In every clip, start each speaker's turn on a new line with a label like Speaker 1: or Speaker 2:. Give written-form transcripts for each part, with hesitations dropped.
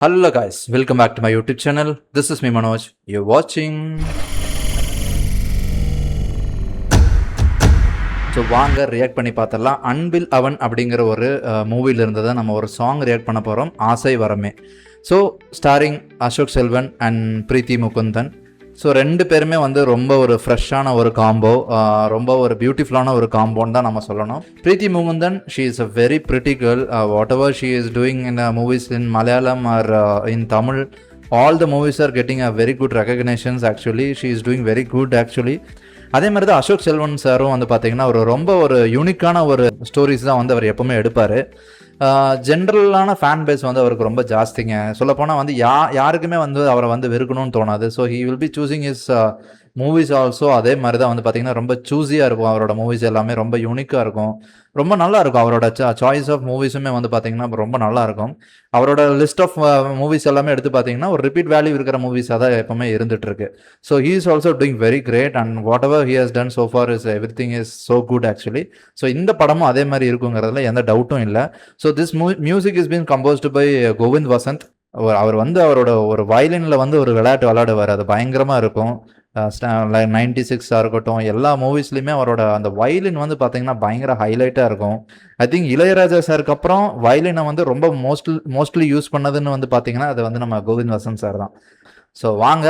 Speaker 1: Hello guys, welcome back to my YouTube channel. This is me Manoj. You're watching. So வாங்க react பண்ணி பார்த்தரலாம். அன்பில் அவன் அப்படிங்கிற ஒரு மூவியில் இருந்ததை நம்ம ஒரு சாங் ரியாக்ட் பண்ண போகிறோம், ஆசை வரமே. So starring Ashok Selvan and Preethi Mukundan. So ரெண்டு பேருமே வந்து ரொம்ப ஒரு ஃப்ரெஷ்ஷான ஒரு காம்போ, ரொம்ப ஒரு பியூட்டிஃபுல்லான ஒரு காம்போன்னு தான் நம்ம சொல்லணும். Preethi Mukundan, she is a very pretty girl. Whatever she is doing in movies in Malayalam or in Tamil, all the movies are getting a very good recognitions. Actually she is doing very good actually. அதே மாதிரி தான் அசோக் செல்வன் சாரும் வந்து பார்த்தீங்கன்னா ரொம்ப ஒரு யூனிக்கான ஒரு ஸ்டோரிஸ் தான் வந்து அவர் எப்போவுமே எடுப்பார். ஜென்ரலான ஃபேன் பேஸ் வந்து அவருக்கு ரொம்ப ஜாஸ்திங்க. சொல்லப்போனால் வந்து யாருக்குமே வந்து அவரை வந்து வெறுக்கணும்னு தோணாது. So he will be choosing is movies also. அதே மாதிரி தான் வந்து பார்த்திங்கன்னா ரொம்ப சூஸியாக இருக்கும். அவரோட மூவிஸ் எல்லாமே ரொம்ப யூனிக்காக இருக்கும், ரொம்ப நல்லா இருக்கும். அவரோட சாய்ஸ் ஆஃப் மூவிஸுமே வந்து பார்த்திங்கன்னா ரொம்ப நல்லா இருக்கும். அவரோட லிஸ்ட் ஆஃப் மூவிஸ் எல்லாமே எடுத்து பார்த்தீங்கன்னா ஒரு ரிப்பீட் வேல்யூ இருக்கிற மூவிஸாக தான் எப்போவுமே இருந்துகிட்ருக்கு. So he is also doing very great and whatever he has done so far is everything is so good actually. So இந்த படமும் அதே மாதிரி இருக்குங்கிறதுல எந்த டவுட்டும் இல்லை. So this music is been composed by Govind Vasanth. அவர் வந்து அவரோட ஒரு வயலினில் வந்து ஒரு விளையாட்டு விளையாடுவார், அது பயங்கரமாக இருக்கும். 96 இருக்கட்டும், எல்லா மூவிஸ்லையுமே அவரோட அந்த வயலின் வந்து பார்த்தீங்கன்னா பயங்கர ஹைலைட்டாக இருக்கும். ஐ திங்க் இளையராஜா சாருக்கு அப்புறம் வயலினை வந்து ரொம்ப மோஸ்ட்லி யூஸ் பண்ணதுன்னு வந்து பார்த்தீங்கன்னா அது வந்து நம்ம கோவிந்த் வசந்த் சார் தான். ஸோ வாங்க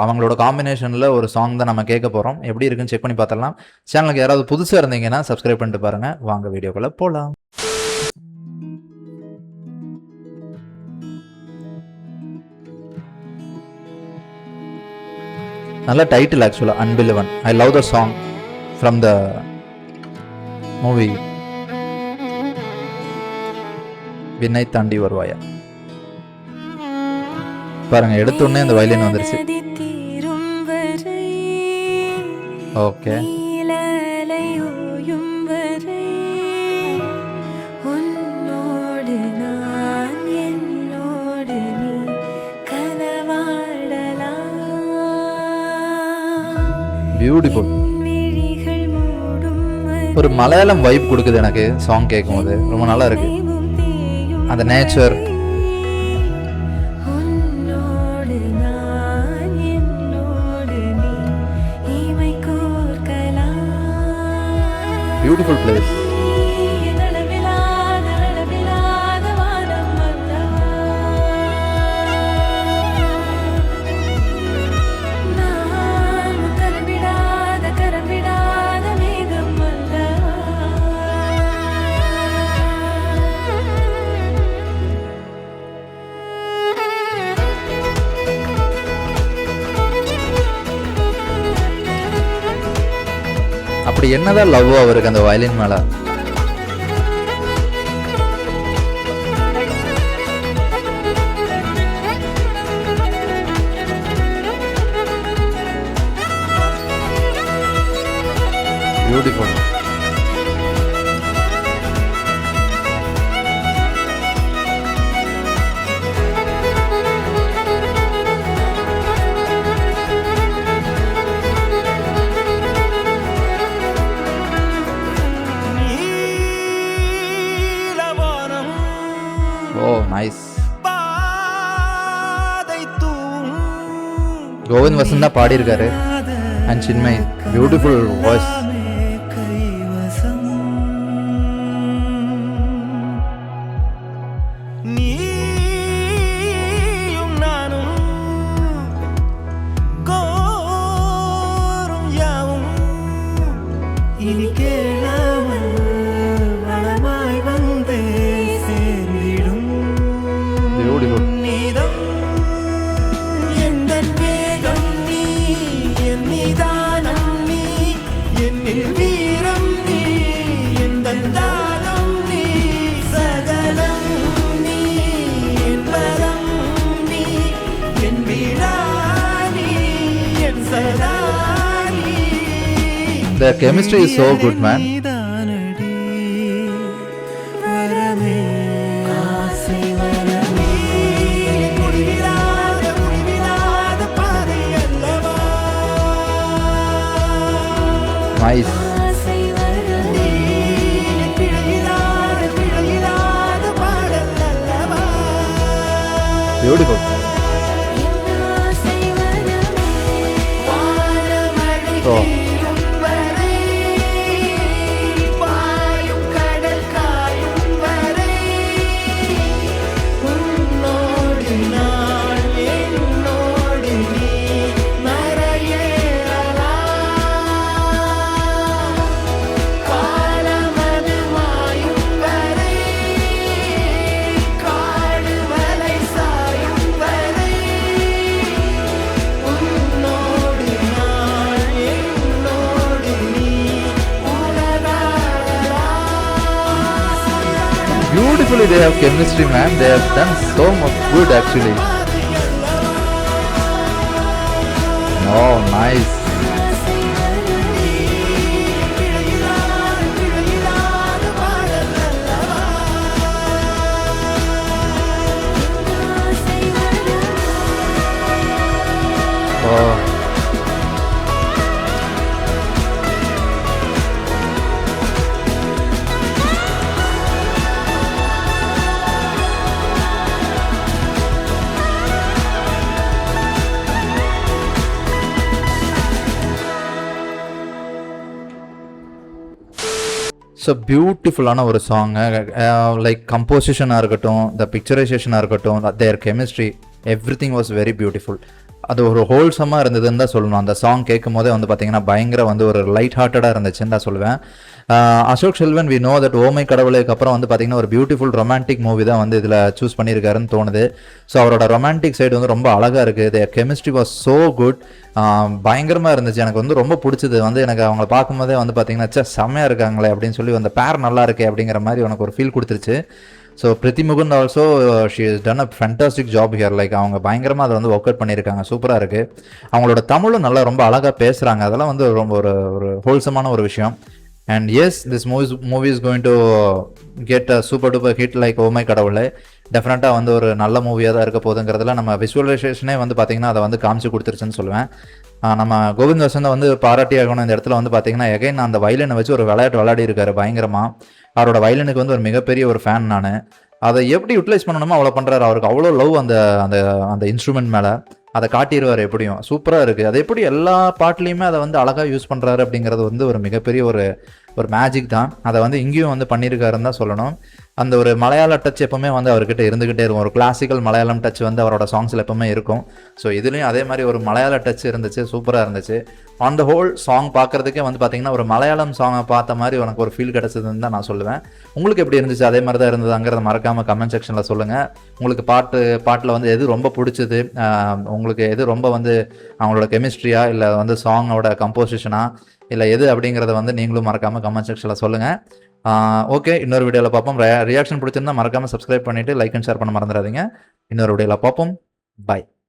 Speaker 1: அவங்களோட காம்பினேஷனில் ஒரு சாங் தான் நம்ம கேட்க போகிறோம். எப்படி இருக்குன்னு செக் பண்ணி பார்த்துடலாம். சேனலுக்கு யாராவது புதுசாக இருந்தீங்கன்னா சப்ஸ்கிரைப் பண்ணிட்டு பாருங்கள். வாங்க வீடியோக்குள்ளே போகலாம். நல்ல டைட்டில் ஆக்சுவலாக, Anbilavan. I love the song from the movie விண்ணை தாண்டி வருவாயா. பாருங்க, எடுத்தோடனே அந்த வயலின் வந்துருச்சு. Okay, beautiful. ஒரு மலையாளம் வைப் கொடுக்குது எனக்கு சாங் கேட்கும்போது, ரொம்ப நல்லா இருக்கு. அந்த நேச்சர், பியூட்டிஃபுல் பிளேஸ். அப்படி என்னதான் லவ் அவருக்கு அந்த வயலின் மேல. Beautiful. Oh, nice. Kovind Vasanth தான் பாடியிருக்காரு and Chinmay. Beautiful voice. The chemistry is so good, man. Nice. Beautiful. So beautifully they have chemistry, man. They have done so much good actually. Oh, nice. Oh. So பியூட்டிஃபுல்லான ஒரு song, like கம்போசிஷனாக இருக்கட்டும், the பிக்சரைசேஷனாக இருக்கட்டும், their chemistry, everything was very beautiful. அது ஒரு ஹோல்சமாக இருந்ததுன்னு தான் சொல்லணும். அந்த சாங் கேட்கும் போதே வந்து பார்த்தீங்கன்னா பயங்கர வந்து ஒரு லைட் ஹார்ட்டடாக இருந்துச்சுன்னு தான் சொல்லுவேன். Ashok Selvan we know that oh my கடவுளுக்கு அப்புறம் வந்து பார்த்தீங்கன்னா ஒரு பியூட்டிஃபுல் ரொமான்டிக் மூவி தான் வந்து இதில் சூஸ் பண்ணியிருக்காருன்னு தோணுது. ஸோ அவரோட ரொமான்டிக் சைடு வந்து ரொம்ப அழகாக இருக்குது. த கெமிஸ்ட்ரி வாஸ் ஸோ குட். பயங்கரமாக இருந்துச்சு. எனக்கு வந்து ரொம்ப பிடிச்சது வந்து எனக்கு அவங்கள பார்க்கும்போதே வந்து பார்த்தீங்கன்னா செம்மையாக இருக்காங்களே அப்படின்னு சொல்லி அந்த பேர் நல்லா இருக்கே அப்படிங்கிற மாதிரி எனக்கு ஒரு ஃபீல் கொடுத்துருச்சு. So Preethi Mukund also she is done a fantastic job here. Like அவங்க பயங்கரமாக அதை வந்து ஒர்க் அவுட் பண்ணியிருக்காங்க. சூப்பராக இருக்குது. அவங்களோட தமிழும் நல்லா ரொம்ப அழகாக பேசுகிறாங்க. அதெல்லாம் வந்து ரொம்ப ஒரு ஹோல்சமான ஒரு விஷயம். And yes, this movie is going to get a super duper hit like oh my Kadavule. டெஃபினட்டாக வந்து ஒரு நல்ல மூவியாக தான் இருக்க போகுதுங்கிறதுல நம்ம விசுவலைசேஷனே வந்து பார்த்திங்கன்னா அதை வந்து காமிச்சு கொடுத்துருச்சுன்னு சொல்லுவேன். நம்ம கோவிந்த் வசந்தை வந்து பாராட்டி ஆகணும் இந்த இடத்துல. வந்து பார்த்திங்கன்னா எகைன் அந்த வயலினை வச்சு ஒரு விளையாடி இருக்காரு பயங்கரமாக. அவரோட வயலினுக்கு வந்து ஒரு மிகப்பெரிய ஒரு ஃபேன் நான். அதை எப்படி யூட்டிலைஸ் பண்ணணுமோ அவ்வளோ பண்ணுறாரு. அவருக்கு அவ்வளோ லவ் அந்த அந்த அந்த இன்ஸ்ட்ருமெண்ட் மேலே. அதை காட்டிடுவார் எப்படியும். சூப்பராக இருக்குது. அது எப்படி எல்லா பாட்டுலேயுமே அதை வந்து அழகாக யூஸ் பண்ணுறாரு அப்படிங்கிறது வந்து ஒரு மிகப்பெரிய ஒரு மேஜிக் தான். அதை வந்து இங்கேயும் வந்து பண்ணியிருக்காருன்னு தான் சொல்லணும். அந்த ஒரு மலையாள டச் எப்பவுமே வந்து அவர்கிட்ட இருந்துகிட்டே இருக்கும். ஒரு கிளாசிக்கல் மலையாளம் டச் வந்து அவரோட சாங்ஸில் எப்பவுமே இருக்கும். ஸோ இதுலேயும் அதே மாதிரி ஒரு மலையாள டச் இருந்துச்சு. சூப்பராக இருந்துச்சு. ஆன் த ஹோல் சாங் பார்க்குறதுக்கே வந்து பார்த்தீங்கன்னா ஒரு மலையாளம் சாங்கை பார்த்த மாதிரி எனக்கு ஒரு ஃபீல் கிடச்சதுன்னு தான் நான் சொல்லுவேன். உங்களுக்கு எப்படி இருந்துச்சு? அதே மாதிரி தான் இருந்ததுங்கிறத மறக்காமல் கமெண்ட் செக்ஷனில் சொல்லுங்கள். உங்களுக்கு பாட்டில் வந்து எது ரொம்ப பிடிச்சது, உங்களுக்கு எது ரொம்ப வந்து அவங்களோட கெமிஸ்ட்ரியா இல்லை வந்து சாங்கோட கம்போசிஷனா இல்லை எது அப்படிங்கிறத வந்து நீங்களும் மறக்காமல் கமெண்ட் செக்ஷனில் சொல்லுங்கள். ஓகே, இன்னொரு வீடியோவில் பார்ப்போம். ரியாக்ஷன் பிடிச்சிருந்தா மறக்காமல் சப்ஸ்கிரைப் பண்ணிவிட்டு லைக் அண்ட் ஷேர் பண்ண மறந்துடாதீங்க. இன்னொரு வீடியோவில் பார்ப்போம். பாய்.